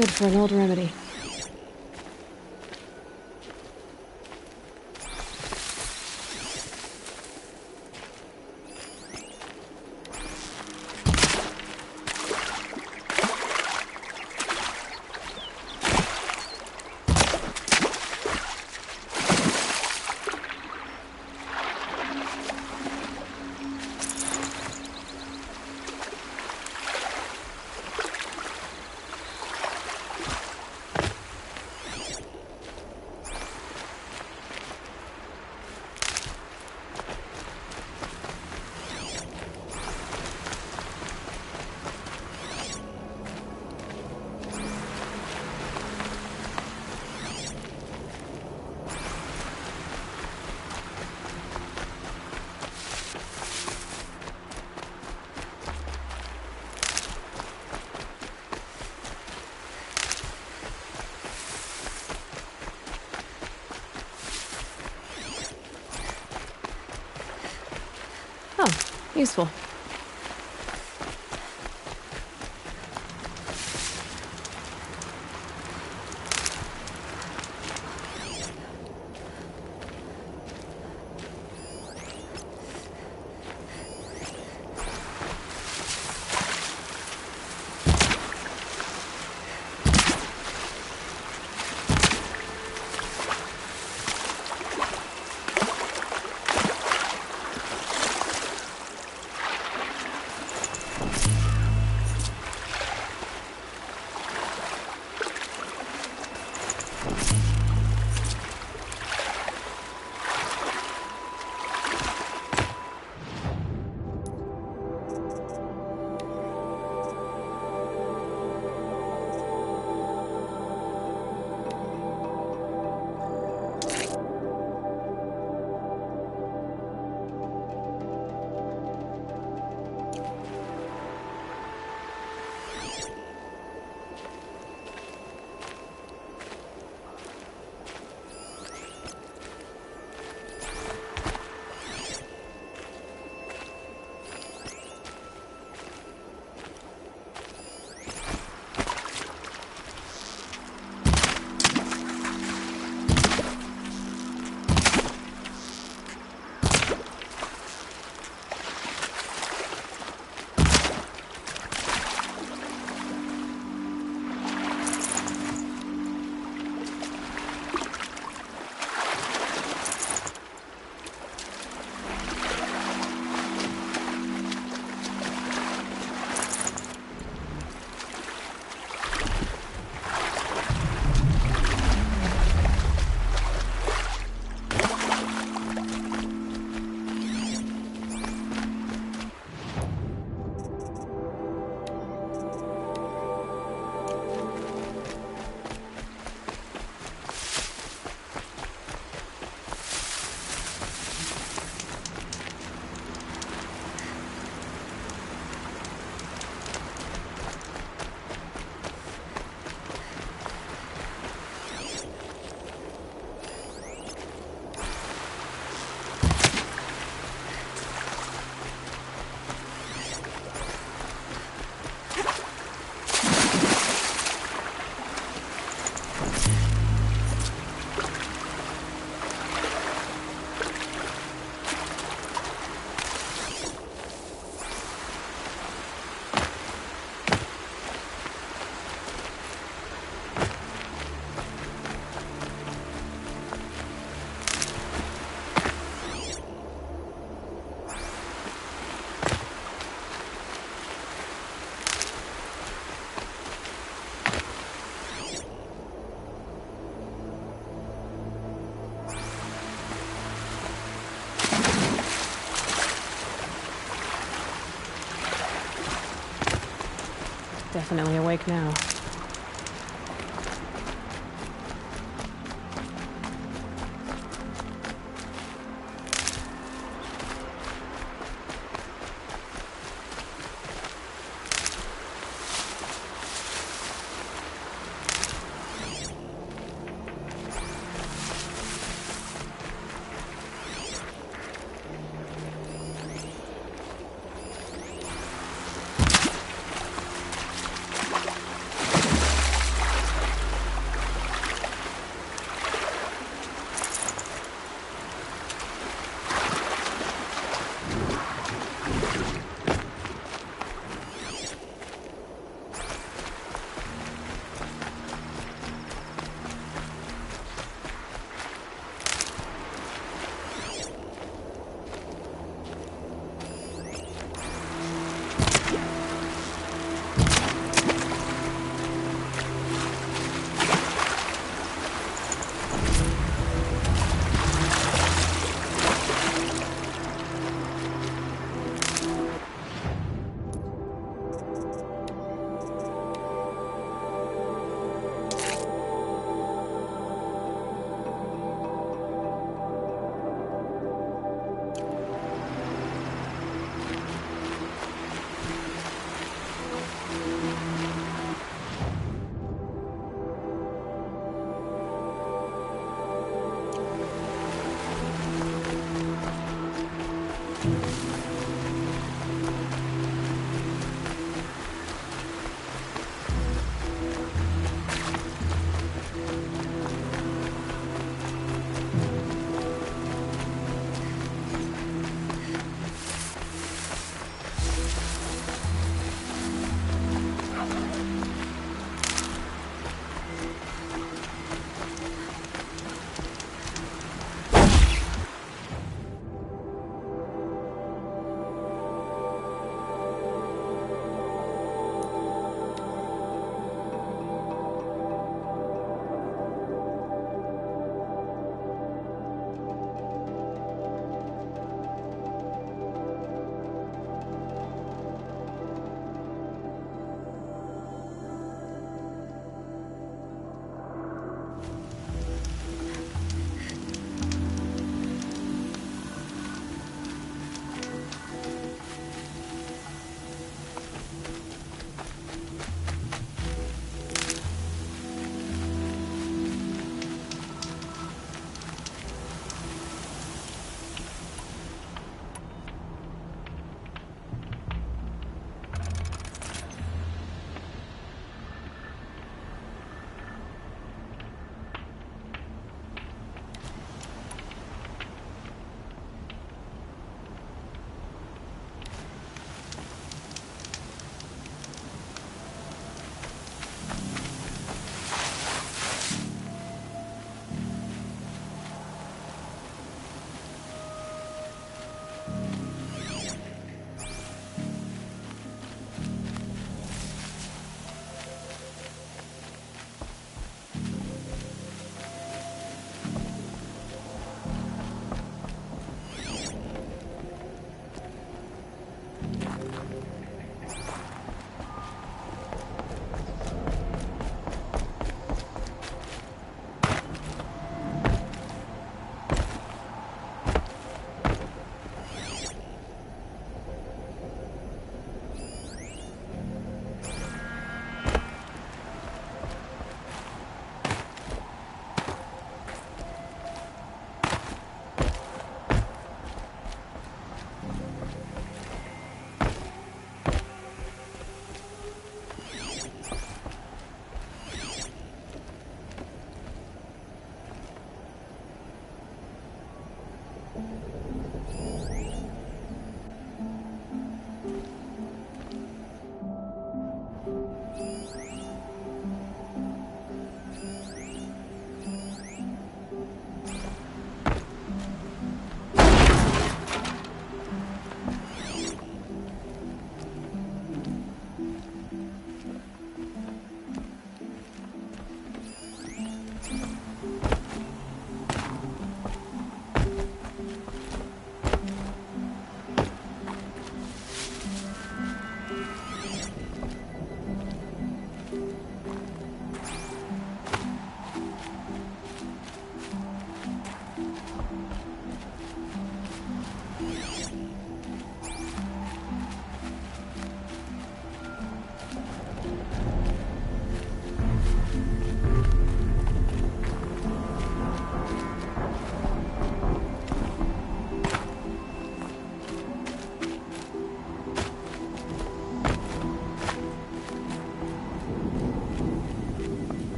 good for an old remedy. Oh, useful. Definitely awake now.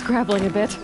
scrabbling a bit.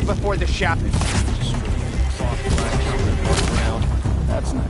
Before the shop. That's not.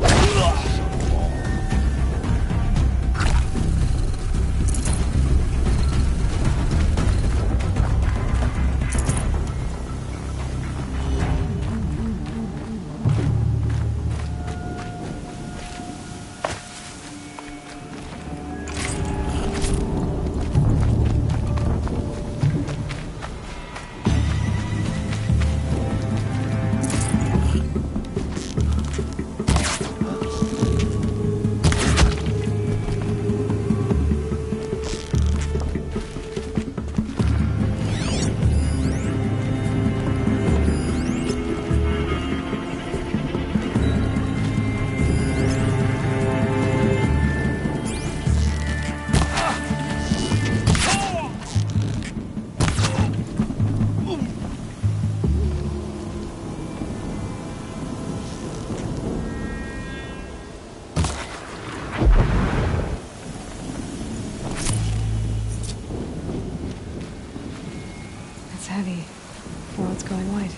Heavy. Well, it's going white.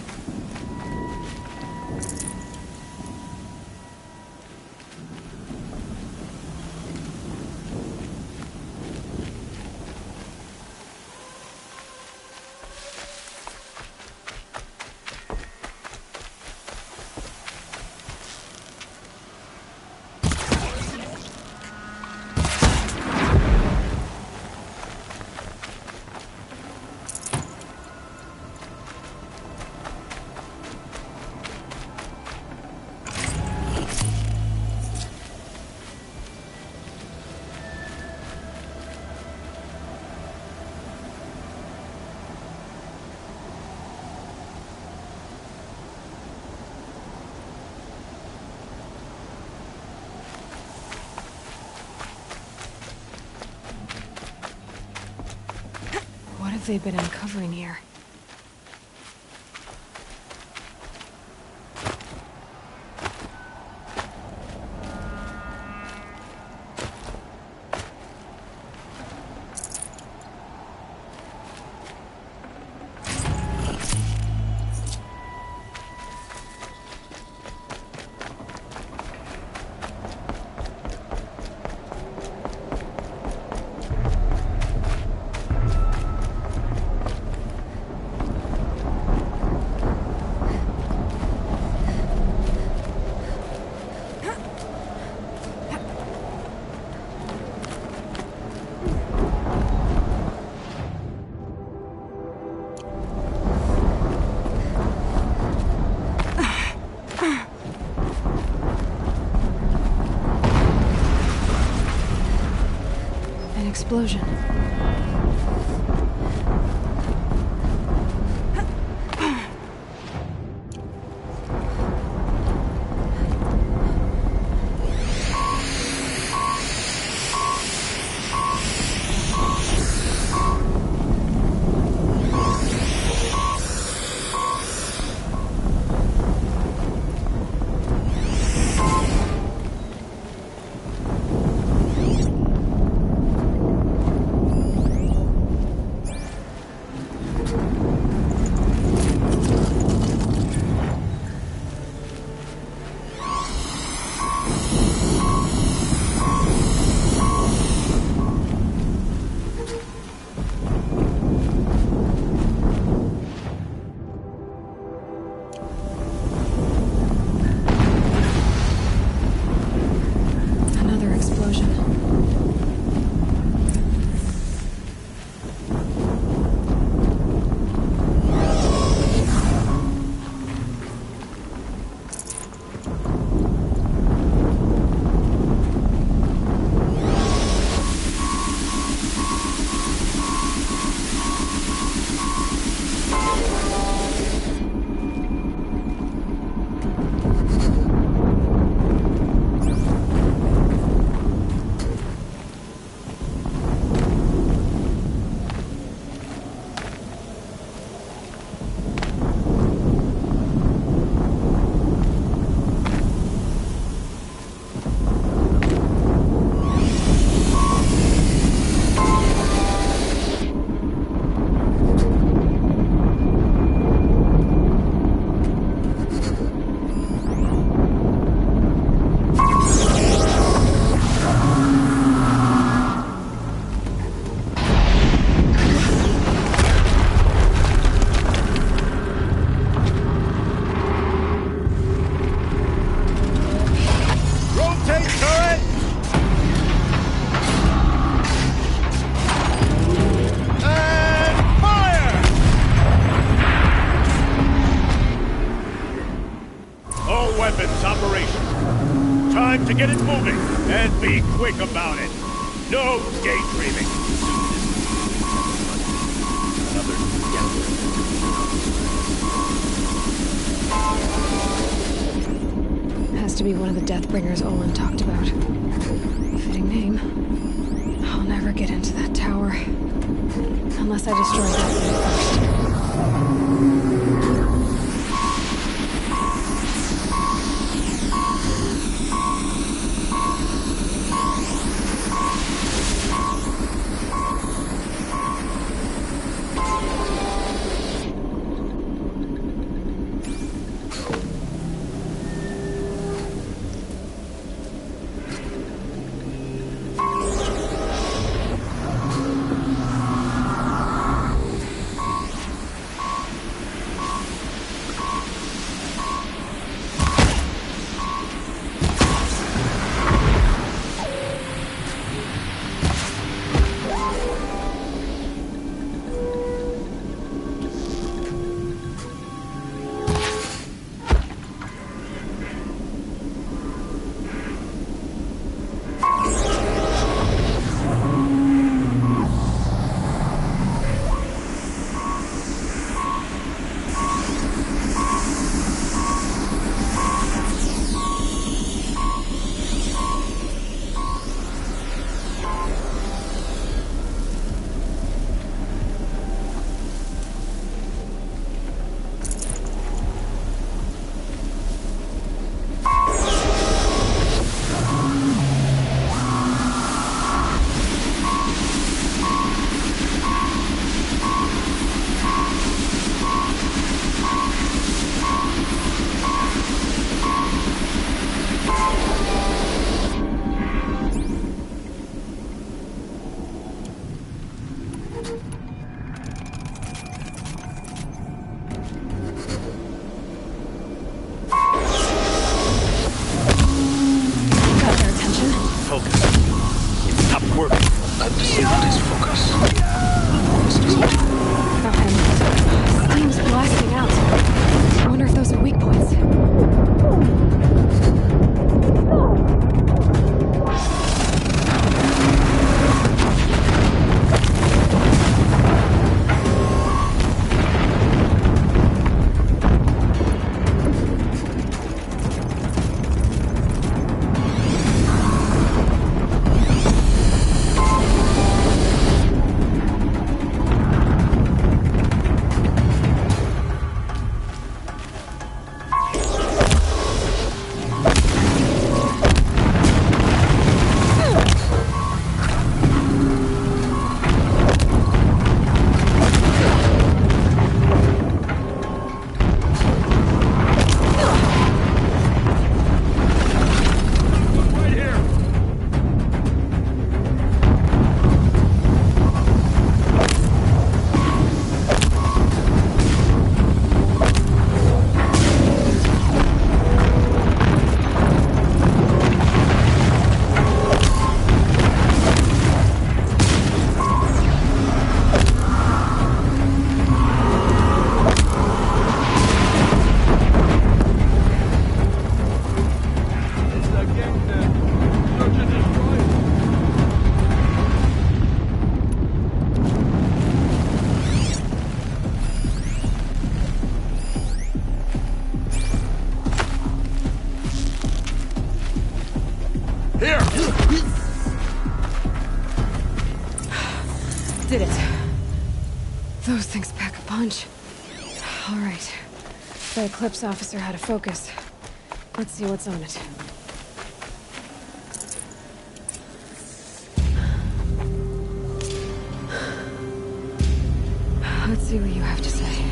What have they been uncovering here? explosion. Another explosion. Weapons operation. Time to get it moving, and be quick about it. No daydreaming. Has to be one of the Deathbringers Olin talked about. Fitting name. I'll never get into that tower. Unless I destroy that thing first. Did it. Those things pack a punch. All right. The Eclipse officer had a focus. Let's see what's on it. Let's see what you have to say.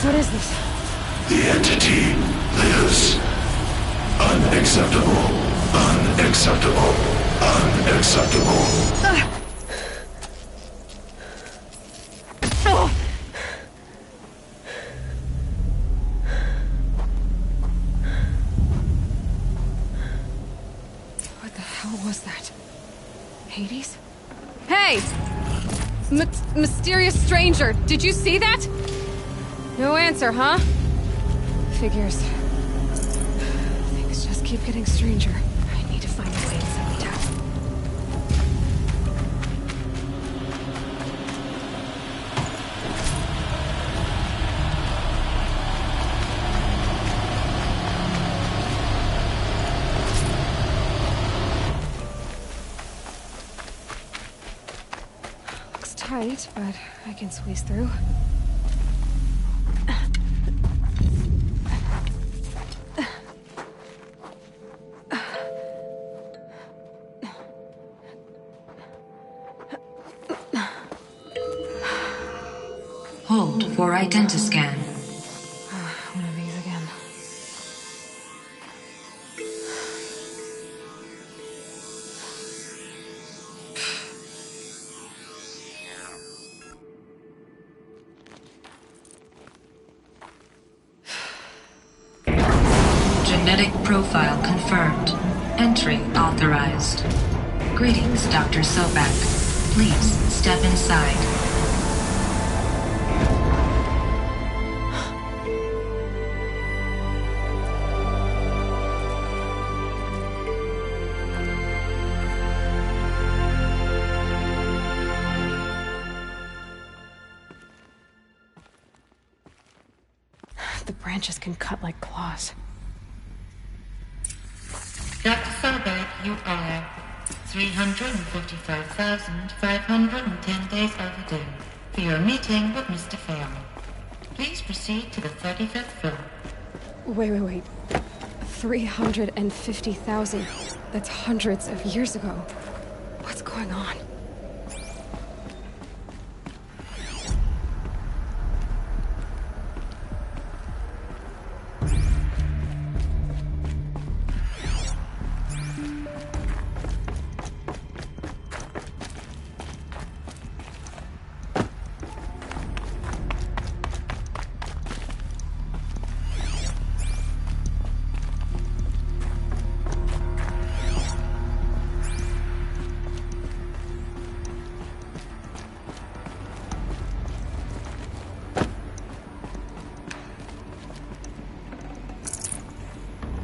What is this? The entity lives. Unacceptable. Unacceptable. Unacceptable. What the hell was that? Hades? Hey! Mysterious stranger, did you see that? No answer, huh? Figures. Things just keep getting stranger. I need to find a way inside the tower. Looks tight, but I can squeeze through. Hold for identiscan. One of these again. Genetic profile confirmed. Entry authorized. Greetings, Dr. Sobek. Please step inside. The branches can cut like claws. Dr. Sobek, you are 355,510 days overdue for your meeting with Mr. Farrell. Please proceed to the 35th floor. Wait. 350,000. That's hundreds of years ago. What's going on?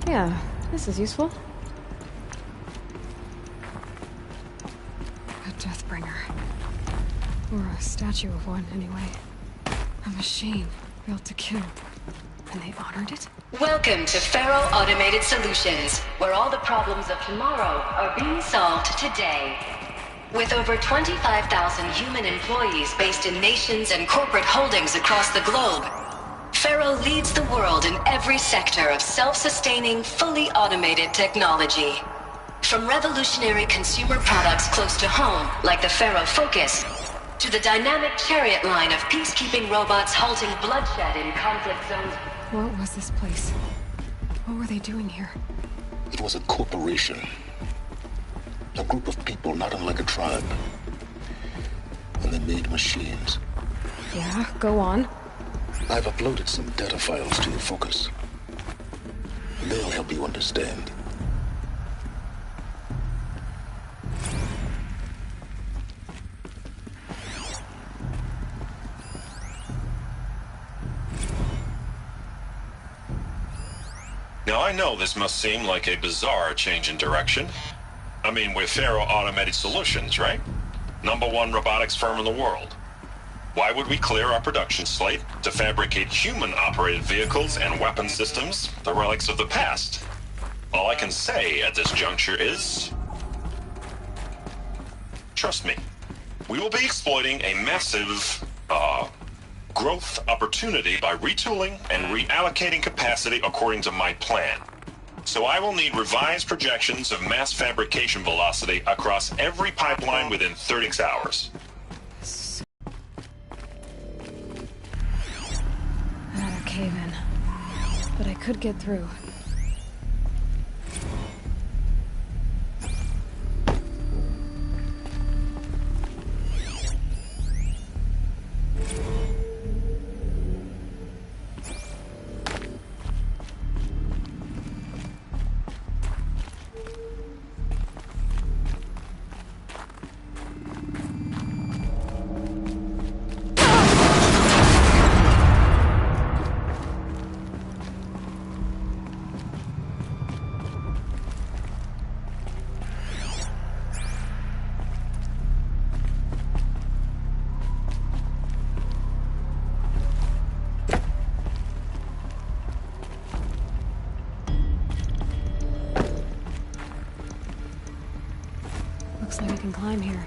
Yeah, this is useful. A Deathbringer. Or a statue of one, anyway. A machine built to kill. And they honored it? Welcome to Faro Automated Solutions, where all the problems of tomorrow are being solved today. With over 25,000 human employees based in nations and corporate holdings across the globe, Faro leads the world in every sector of self-sustaining, fully automated technology. From revolutionary consumer products close to home, like the Faro Focus, to the dynamic Chariot line of peacekeeping robots halting bloodshed in conflict zones. What was this place? What were they doing here? It was a corporation. A group of people not unlike a tribe. And they made machines. Yeah, go on. I've uploaded some data files to your Focus. They'll help you understand. Now, I know this must seem like a bizarre change in direction. I mean, we're Faro Automated Solutions, right? #1 robotics firm in the world. Why would we clear our production slate to fabricate human-operated vehicles and weapon systems, the relics of the past? All I can say at this juncture is... trust me. We will be exploiting a massive, growth opportunity by retooling and reallocating capacity according to my plan. So I will need revised projections of mass fabrication velocity across every pipeline within 36 hours. Another cave-in. But I could get through. Looks like I can climb here.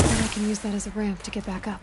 I can use that as a ramp to get back up.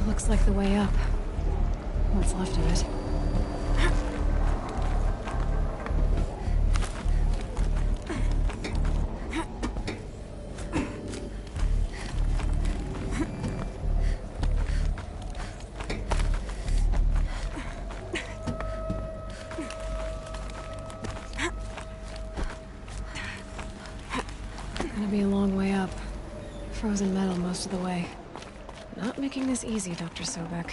Looks like the way up. What's left of it. Gonna be a long way up. Frozen metal most of the way. Not making this easy, Dr. Sobek.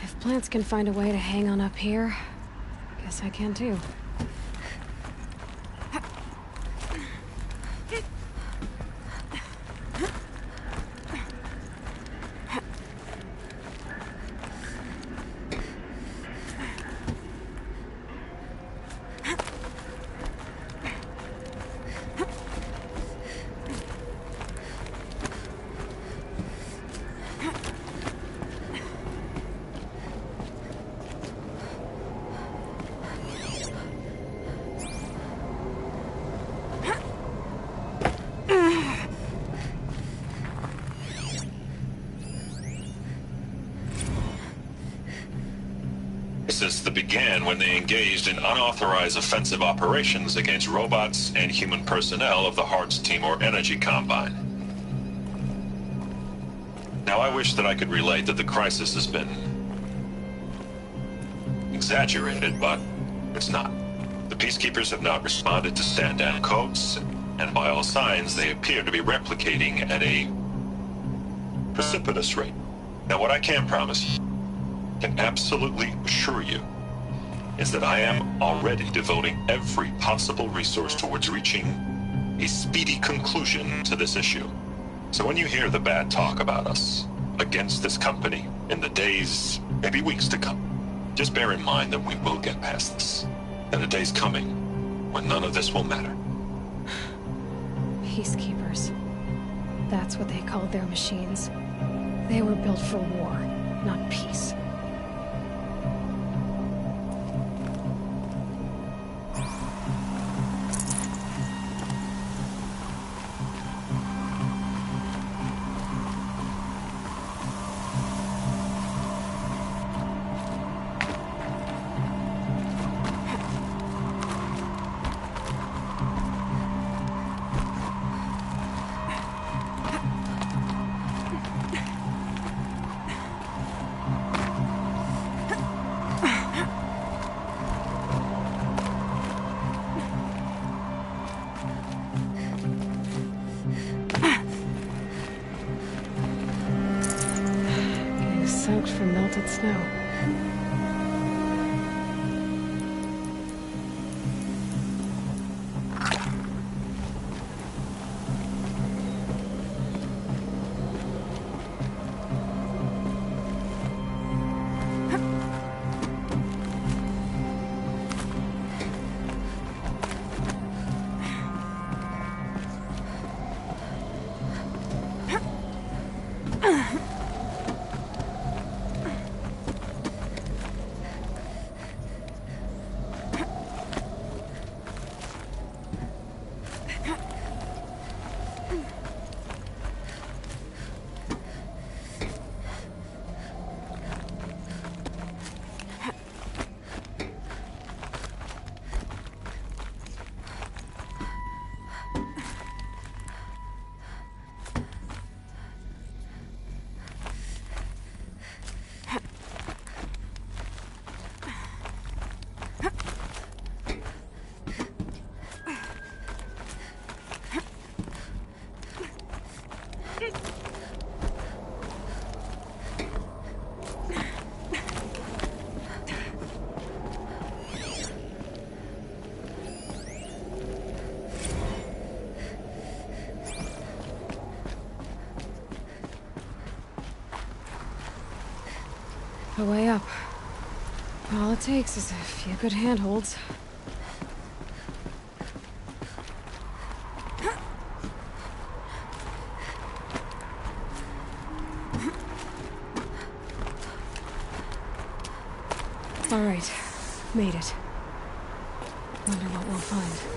If plants can find a way to hang on up here, guess I can too. That began when they engaged in unauthorized offensive operations against robots and human personnel of the Hearts Timor Energy Combine. Now, I wish that I could relate that the crisis has been exaggerated, but it's not. The Peacekeepers have not responded to stand-down codes, and by all signs, they appear to be replicating at a precipitous rate. Now, what I can promise you, can absolutely assure you, is that I am already devoting every possible resource towards reaching a speedy conclusion to this issue. So when you hear the bad talk about us against this company in the days, maybe weeks to come, just bear in mind that we will get past this. And a day's coming when none of this will matter. Peacekeepers. That's what they called their machines. They were built for war, not peace. snow. The way up. All it takes is a few good handholds. All right, made it. Wonder what we'll find.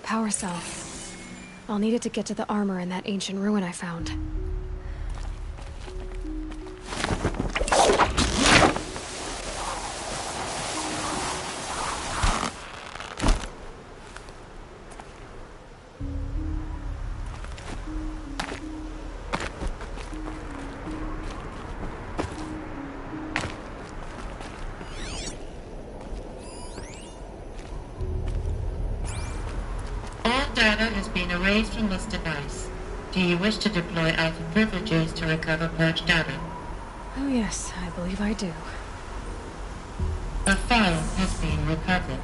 Power cell. I'll need it to get to the armor in that ancient ruin I found. Data has been erased from this device. Do you wish to deploy Alpha privileges to recover purged data? Oh yes, I believe I do. A file has been recovered.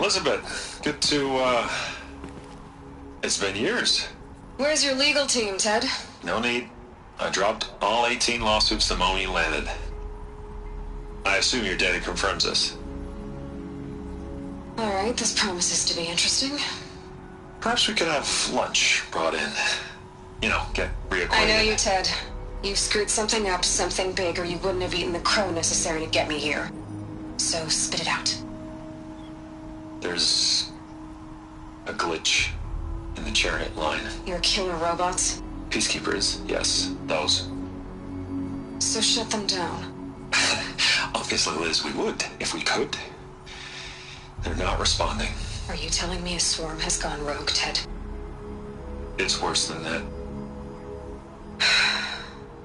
Elizabeth, good to, it's been years. Where's your legal team, Ted? No need. I dropped all 18 lawsuits the moment you landed. I assume your data confirms this. All right, this promises to be interesting. Perhaps we could have lunch brought in. You know, get reacquainted. I know you, Ted. You've screwed something up, something big, or you wouldn't have eaten the crow necessary to get me here. So spit it out. There's a glitch in the chariot line. Your killer robots? Peacekeepers, yes, those. So shut them down. Obviously, Liz, we would, if we could. They're not responding. Are you telling me a swarm has gone rogue, Ted? It's worse than that.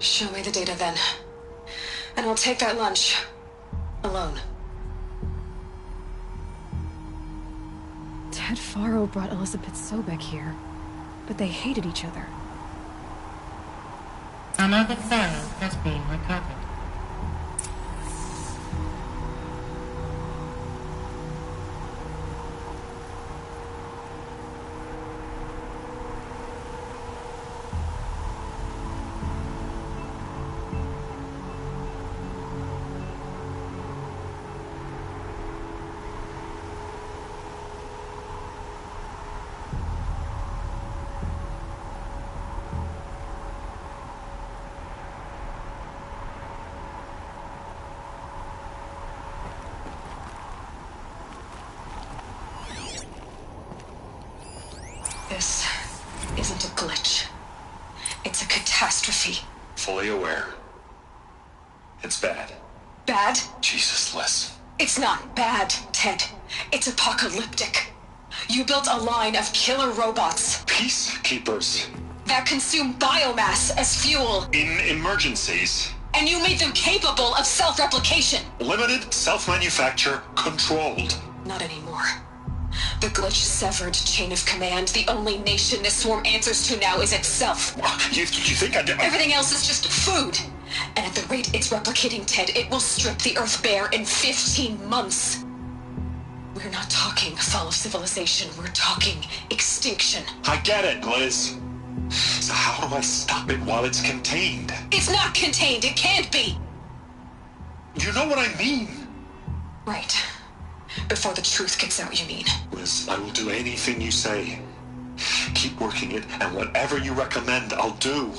Show me the data then. And I'll take that lunch. Alone. Ted Faro brought Elizabeth Sobek here, but they hated each other. Another Pharaoh has been recovered. This isn't a glitch. It's a catastrophe. Fully aware. It's bad. Bad? Jesus, Liz. It's not bad, Ted. It's apocalyptic. You built a line of killer robots Peacekeepers. that consume biomass as fuel, In emergencies. and you made them capable of self-replication. Limited, self-manufacture, controlled. Not anymore. The glitch severed chain of command. The only nation this swarm answers to now is itself. You think I did? Everything else is just food. And at the rate it's replicating, Ted, it will strip the Earth bare in 15 months. We're not talking fall of civilization. We're talking extinction. I get it, Liz. So how do I stop it while it's contained? It's not contained. It can't be. You know what I mean? Right. Before the truth gets out, you mean? Liz, I will do anything you say. Keep working it, and whatever you recommend, I'll do.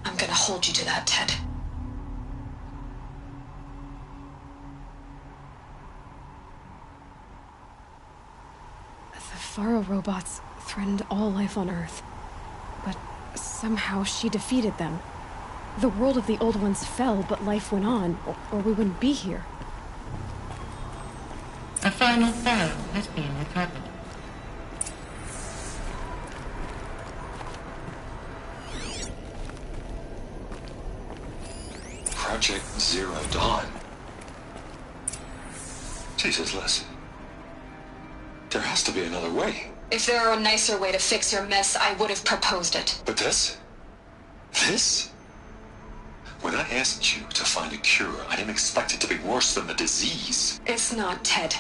I'm gonna hold you to that, Ted. The Faro robots threatened all life on Earth. But somehow she defeated them. The world of the old ones fell, but life went on, or we wouldn't be here. A final Pharaoh has been recovered. Project Zero Dawn. Jesus, Liz. There has to be another way. If there were a nicer way to fix your mess, I would have proposed it. But this? This? When I asked you to find a cure, I didn't expect it to be worse than the disease. It's not, Ted.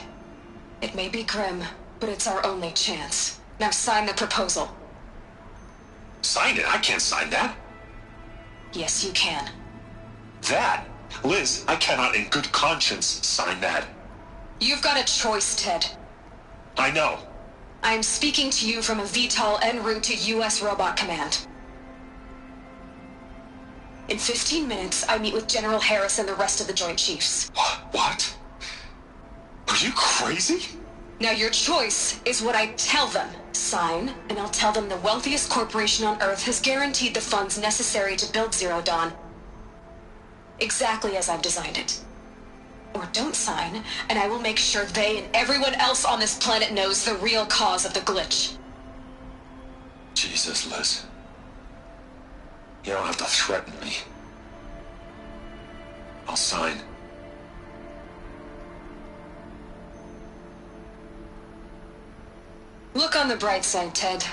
It may be grim, but it's our only chance. Now sign the proposal. Sign it? I can't sign that. Yes, you can. That? Liz, I cannot in good conscience sign that. You've got a choice, Ted. I know. I'm speaking to you from a VTOL en route to U.S. Robot Command. In 15 minutes, I meet with General Harris and the rest of the Joint Chiefs. What? Are you crazy? Now your choice is what I tell them. Sign, and I'll tell them the wealthiest corporation on Earth has guaranteed the funds necessary to build Zero Dawn. Exactly as I've designed it. Or don't sign, and I will make sure they and everyone else on this planet knows the real cause of the glitch. Jesus, Liz. You don't have to threaten me. I'll sign. Look on the bright side, Ted.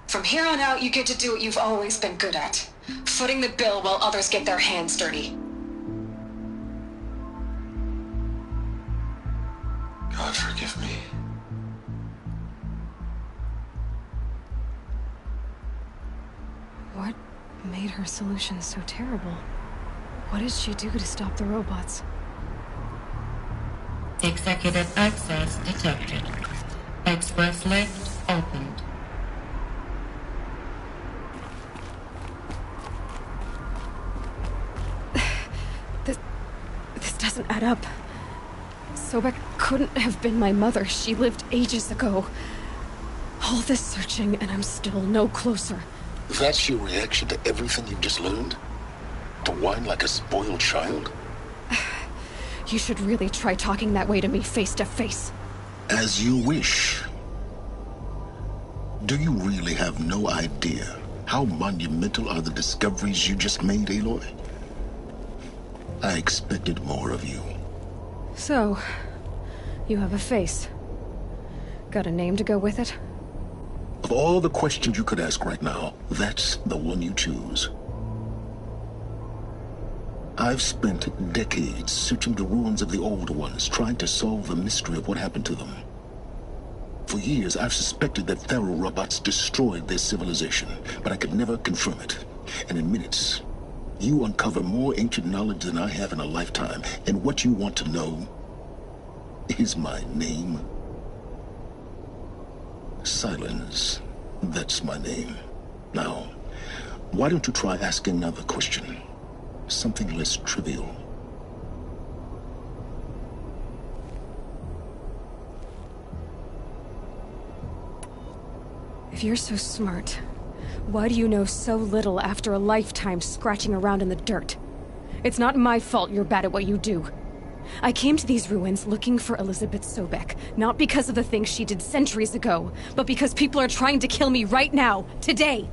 From here on out, you get to do what you've always been good at. Footing the bill while others get their hands dirty. God forgive me. What made her solution so terrible? What did she do to stop the robots? Executive access detected. Express lift opened. This doesn't add up. Sobek couldn't have been my mother. She lived ages ago. All this searching, and I'm still no closer. That's your reaction to everything you've just learned? To whine like a spoiled child? You should really try talking that way to me face to face. As you wish. Do you really have no idea how monumental are the discoveries you just made, Aloy? I expected more of you. So, you have a face. Got a name to go with it? Of all the questions you could ask right now, that's the one you choose. I've spent decades searching the ruins of the old ones, trying to solve the mystery of what happened to them. For years, I've suspected that Faro robots destroyed their civilization, but I could never confirm it. And in minutes, you uncover more ancient knowledge than I have in a lifetime, and what you want to know is my name. Silence. That's my name. Now, why don't you try asking another question? Something less trivial. If you're so smart, why do you know so little after a lifetime scratching around in the dirt? It's not my fault you're bad at what you do. I came to these ruins looking for Elizabeth Sobek, not because of the things she did centuries ago, but because people are trying to kill me right now, today.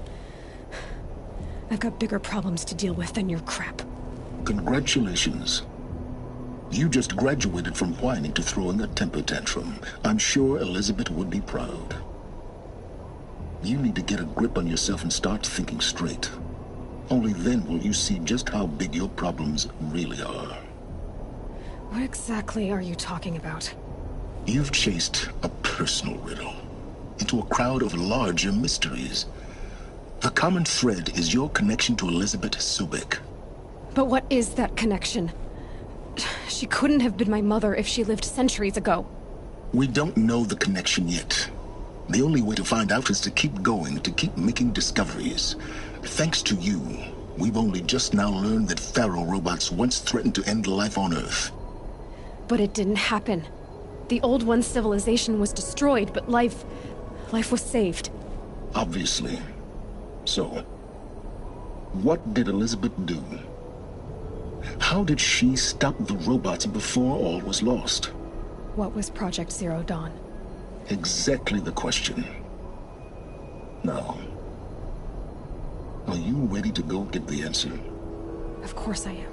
I've got bigger problems to deal with than your crap. Congratulations. You just graduated from whining to throwing a temper tantrum. I'm sure Elizabeth would be proud. You need to get a grip on yourself and start thinking straight. Only then will you see just how big your problems really are. What exactly are you talking about? You've chased a personal riddle into a crowd of larger mysteries. The common thread is your connection to Elizabeth Sobek. But what is that connection? She couldn't have been my mother if she lived centuries ago. We don't know the connection yet. The only way to find out is to keep going, to keep making discoveries. Thanks to you, we've only just now learned that Faro robots once threatened to end life on Earth. But it didn't happen. The Old One's civilization was destroyed, but life was saved. Obviously. So, what did Elizabeth do? How did she stop the robots before all was lost? What was Project Zero Dawn? Exactly the question. Now, are you ready to go get the answer? Of course I am.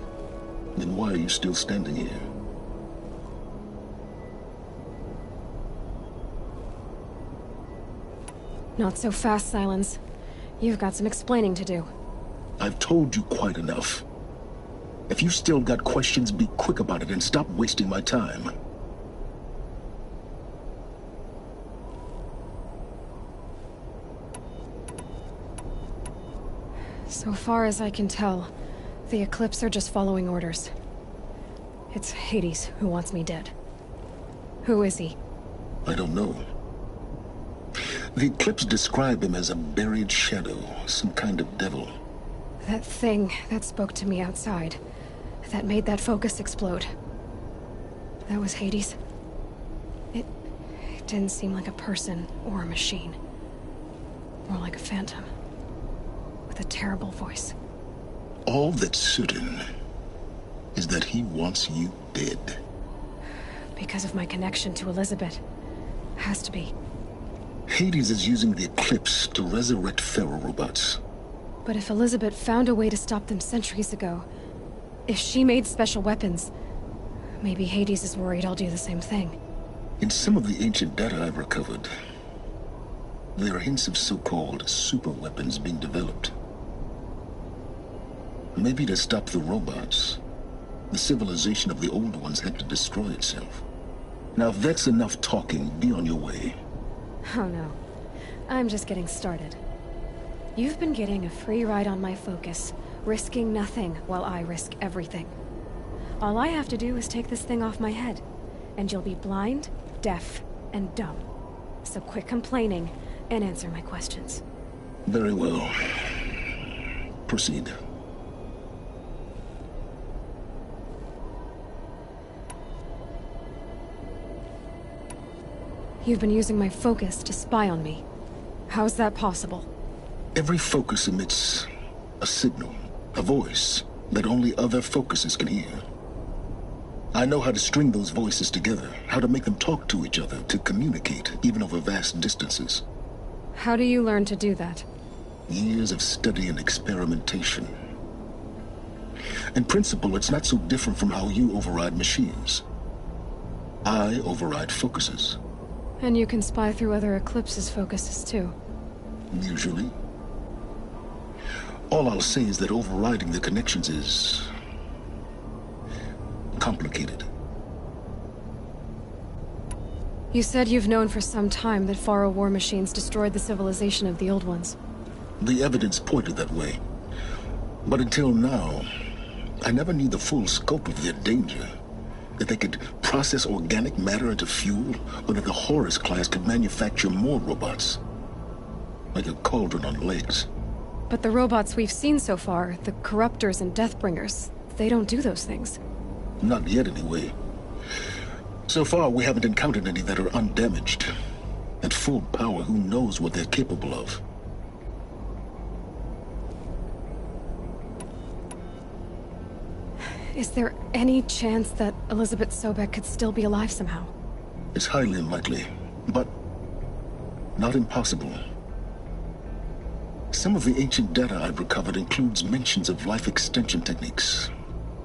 Then why are you still standing here? Not so fast, Silence. You've got some explaining to do. I've told you quite enough. If you still got questions, be quick about it and stop wasting my time. So far as I can tell, the Eclipse are just following orders. It's Hades who wants me dead. Who is he? I don't know. The Eclipse describe him as a buried shadow, some kind of devil. That thing that spoke to me outside, that made that focus explode. That was Hades. It didn't seem like a person or a machine. More like a phantom. With a terrible voice. All that's certain is that he wants you dead. Because of my connection to Elizabeth. Has to be. Hades is using the Eclipse to resurrect Faro robots. But if Elizabeth found a way to stop them centuries ago, if she made special weapons, maybe Hades is worried I'll do the same thing. In some of the ancient data I've recovered, there are hints of so-called super weapons being developed. Maybe to stop the robots, the civilization of the old ones had to destroy itself. Now, if that's enough talking, be on your way. Oh no. I'm just getting started. You've been getting a free ride on my focus, risking nothing while I risk everything. All I have to do is take this thing off my head, and you'll be blind, deaf, and dumb. So quit complaining and answer my questions. Very well. Proceed. You've been using my focus to spy on me. How's that possible? Every focus emits a signal, a voice, that only other focuses can hear. I know how to string those voices together, how to make them talk to each other, to communicate, even over vast distances. How do you learn to do that? Years of study and experimentation. In principle, it's not so different from how you override machines. I override focuses. And you can spy through other Eclipse's focuses too. Usually. All I'll say is that overriding the connections is complicated. You said you've known for some time that Faro war machines destroyed the civilization of the Old Ones. The evidence pointed that way. But until now, I never knew the full scope of their danger. That they could process organic matter into fuel, or that the Horus class could manufacture more robots. Like a cauldron on legs. But the robots we've seen so far, the Corruptors and Deathbringers, they don't do those things. Not yet, anyway. So far, we haven't encountered any that are undamaged. At full power, who knows what they're capable of? Is there any chance that Elizabeth Sobek could still be alive somehow? It's highly unlikely, but not impossible. Some of the ancient data I've recovered includes mentions of life extension techniques.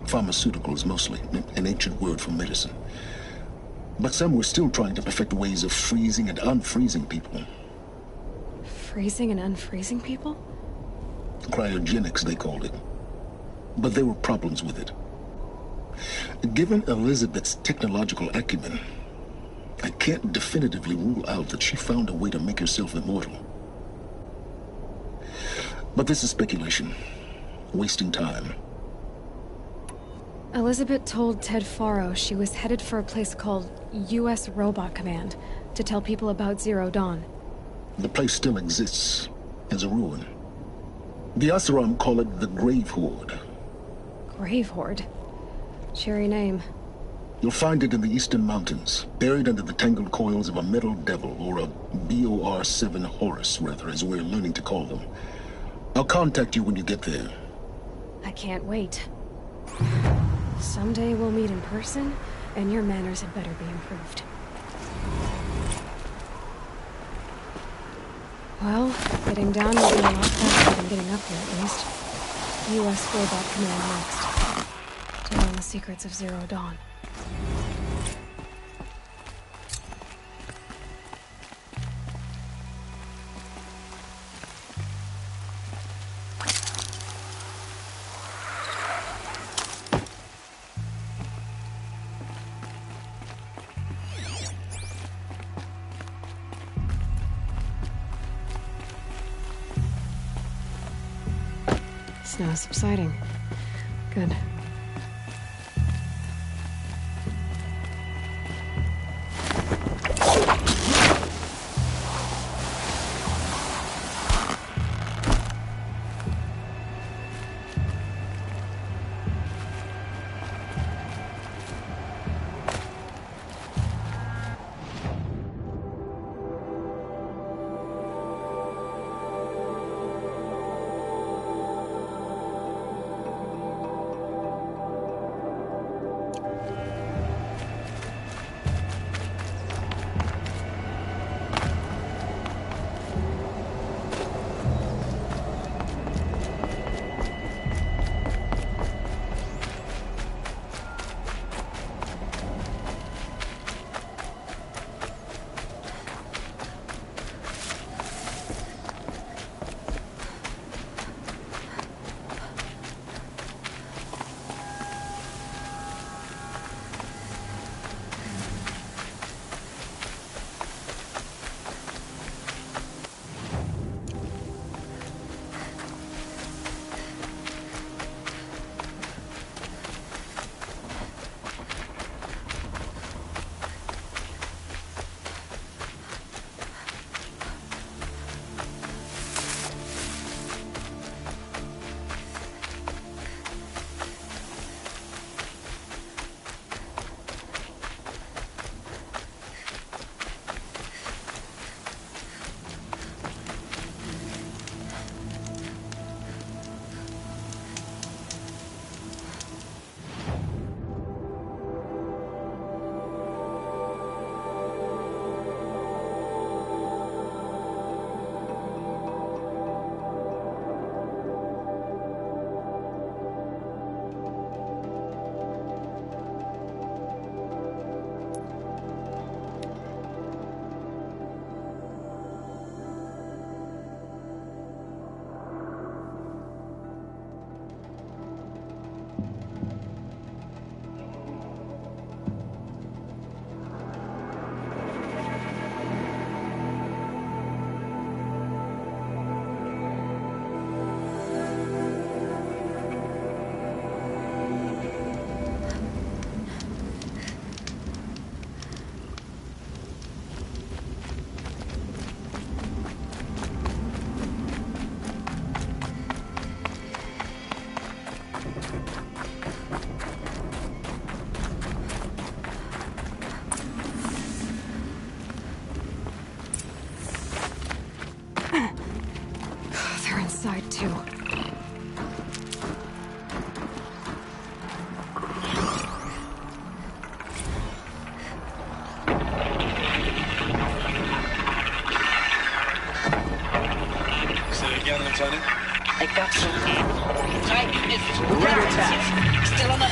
Pharmaceuticals, mostly, an ancient word for medicine. But some were still trying to perfect ways of freezing and unfreezing people. Freezing and unfreezing people? Cryogenics, they called it. But there were problems with it. Given Elizabeth's technological acumen, I can't definitively rule out that she found a way to make herself immortal. But this is speculation. Wasting time. Elizabeth told Ted Faro she was headed for a place called U.S. Robot Command to tell people about Zero Dawn. The place still exists, as a ruin. The Oseram call it the Grave Horde. Grave Horde? Cheery name. You'll find it in the Eastern Mountains, buried under the tangled coils of a metal devil, or a BOR-7 Horus, rather, as we're learning to call them. I'll contact you when you get there. I can't wait. Someday we'll meet in person, and your manners had better be improved. Well, getting down will be a lot faster than getting up here, at least. U.S. Robot Command next. To learn the secrets of Zero Dawn. It's now subsiding. Good.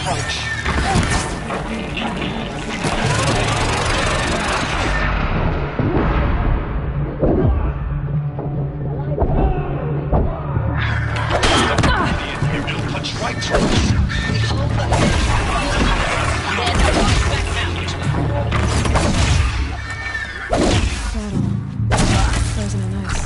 approach. It'll punch right through us. Frozen in ice.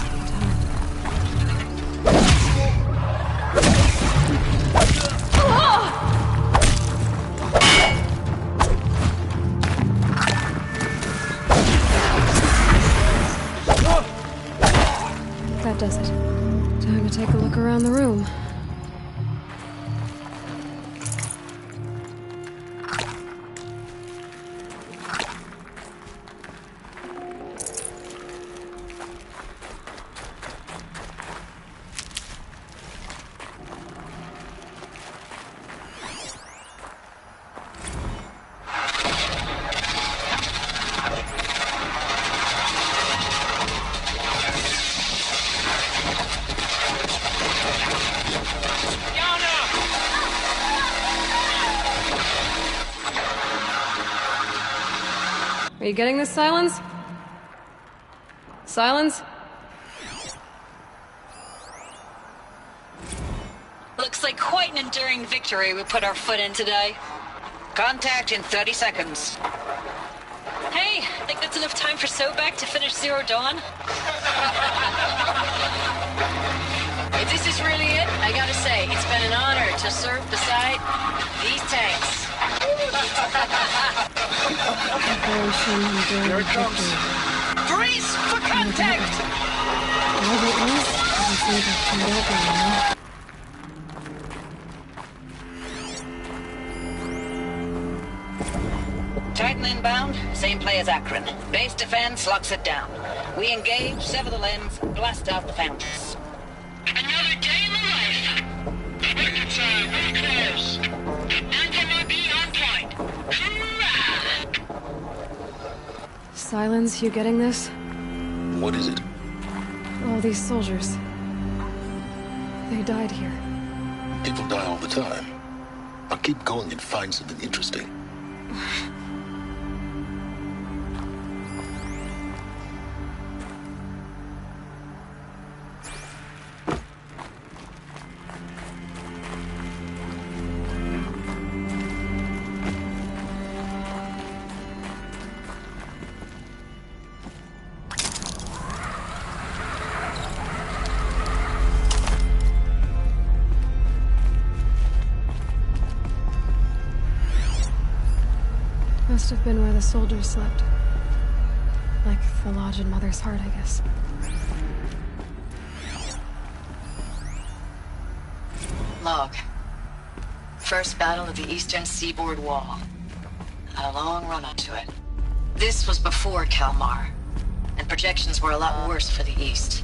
That does it. Time to take a look around the room. Are you getting this, Silence? Silence? Looks like quite an enduring victory we put our foot in today. Contact in 30 seconds. Hey, think that's enough time for Sobek to finish Zero Dawn? If this is really it, I gotta say, it's been an honor to serve beside these tanks. Here it comes. Freeze for contact! Titan inbound, same play as Akron. Base defense locks it down. We engage, sever the limbs, blast out the fountains. Another day in the life. Record time, very close. MMRB on point. Hoorah! Silence, you getting this? What is it? All these soldiers. They died here. People die all the time. I'll keep going and find something interesting. Must have been where the soldiers slept. Like the lodge in Mother's Heart, I guess. Log. First battle of the Eastern Seaboard Wall. Had a long run up to it. This was before Kalmar, and projections were a lot worse for the East.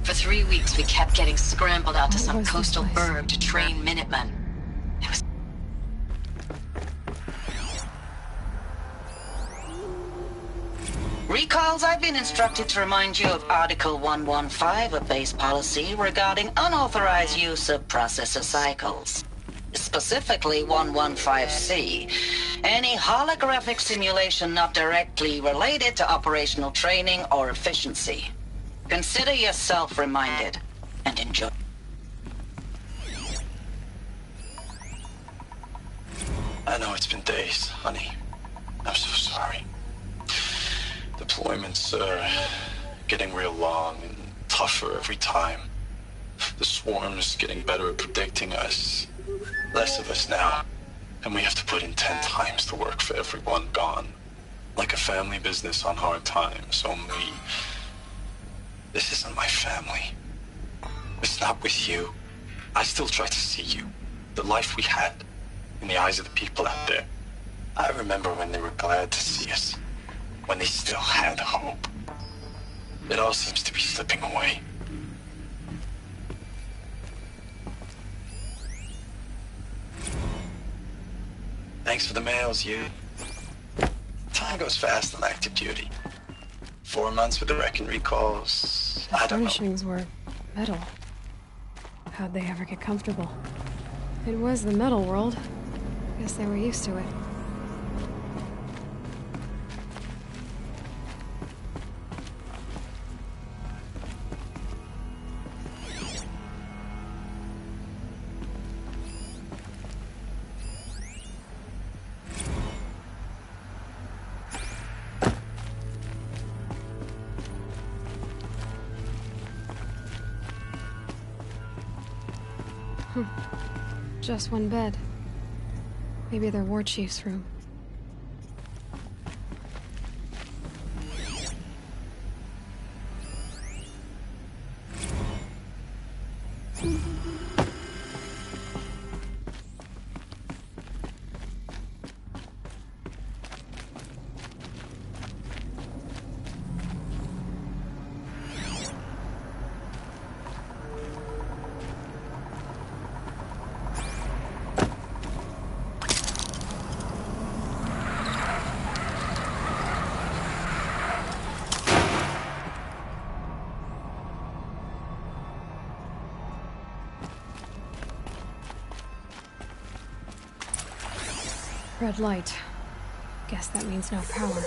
For 3 weeks, we kept getting scrambled out to some coastal burg to train Minutemen. It was... Recalls, I've been instructed to remind you of Article 115 of base policy regarding unauthorized use of processor cycles. Specifically 115C. Any holographic simulation not directly related to operational training or efficiency. Consider yourself reminded and enjoy. I know it's been days, honey. I'm so sorry. Deployments are getting real long and tougher every time. The swarm's getting better at predicting us. Less of us now. And we have to put in 10 times the work for everyone gone. Like a family business on hard times, only... This isn't my family. It's not with you. I still try to see you. The life we had. In the eyes of the people out there. I remember when they were glad to see us. When they still had hope. It all seems to be slipping away. Thanks for the mails, you. Time goes fast on active duty. 4 months with the wreck and recalls. I don't know. Furnishings were metal. How'd they ever get comfortable? It was the metal world. Guess they were used to it. Just one bed. Maybe their war chief's room. Red light. Guess that means no power.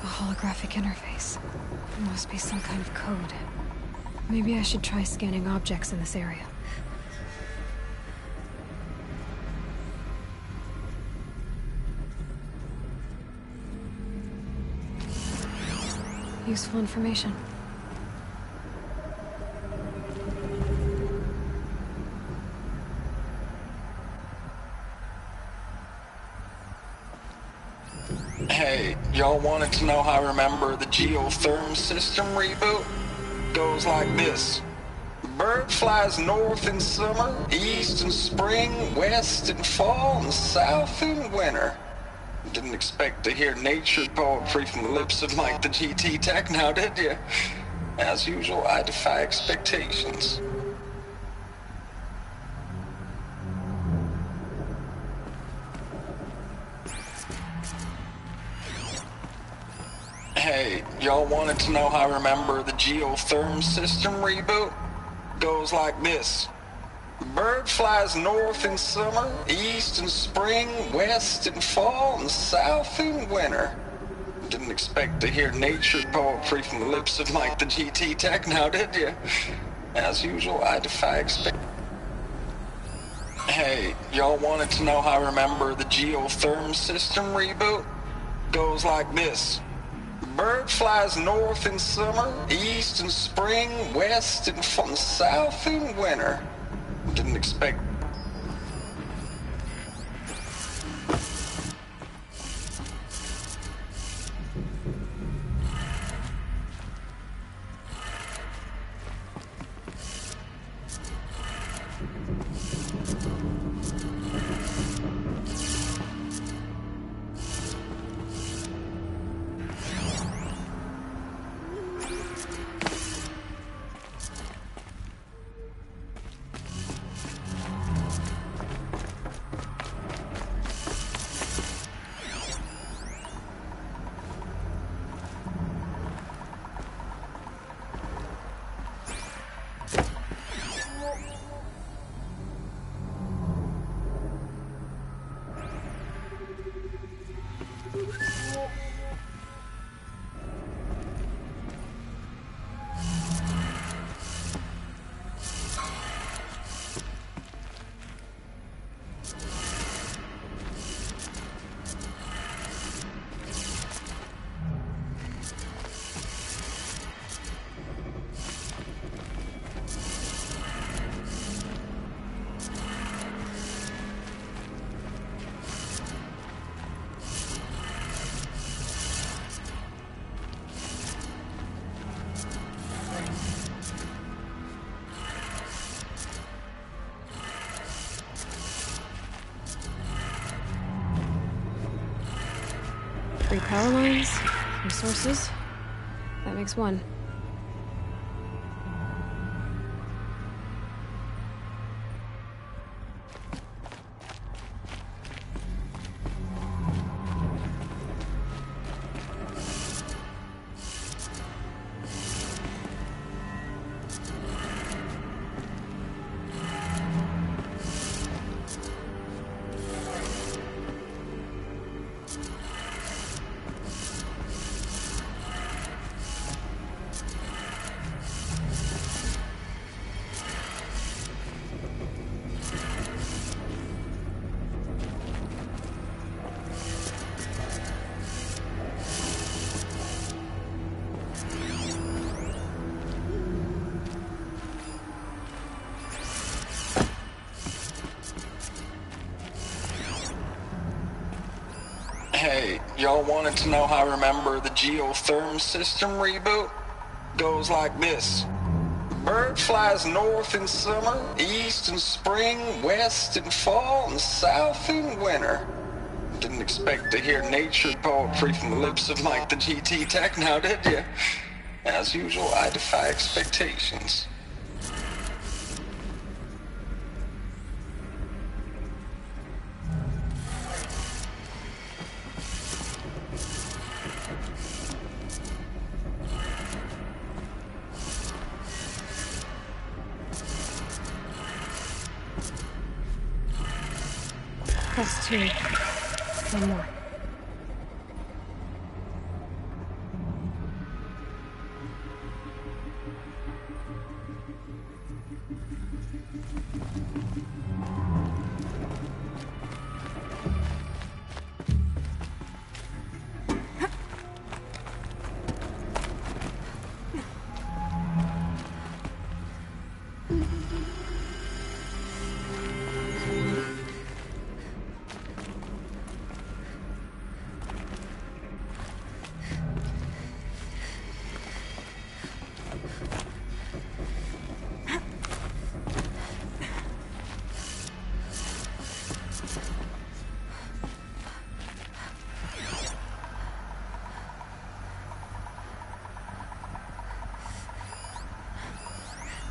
Holographic interface. Must be some kind of code. Maybe I should try scanning objects in this area. Useful information. Hey, y'all wanted to know how I remember the geotherm system reboot? Goes like this. Bird flies north in summer, east in spring, west in fall, and south in winter. Didn't expect to hear nature poetry from the lips of Mike the GT Tech now, did you? As usual, I defy expectations. Hey, y'all wanted to know how I remember the geotherm system reboot? Goes like this. Bird flies north in summer, east in spring, west in fall, and south in winter. Didn't expect to hear nature poetry from the lips of Mike the GT Tech now, did you? As usual, I defy expectations. Hey, y'all wanted to know how I remember the geotherm system reboot? Goes like this. Bird flies north in summer, east in spring, west in fall, and south in winter. Didn't expect. 3 power lines, resources. That makes 1. Hey, y'all wanted to know how I remember the geotherm system reboot? Goes like this. Bird flies north in summer, east in spring, west in fall, and south in winter. Didn't expect to hear nature poetry from the lips of Mike the GT Tech now, did you? As usual, I defy expectations. Plus 2. 1 more.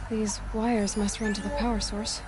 These wires must run to the power source.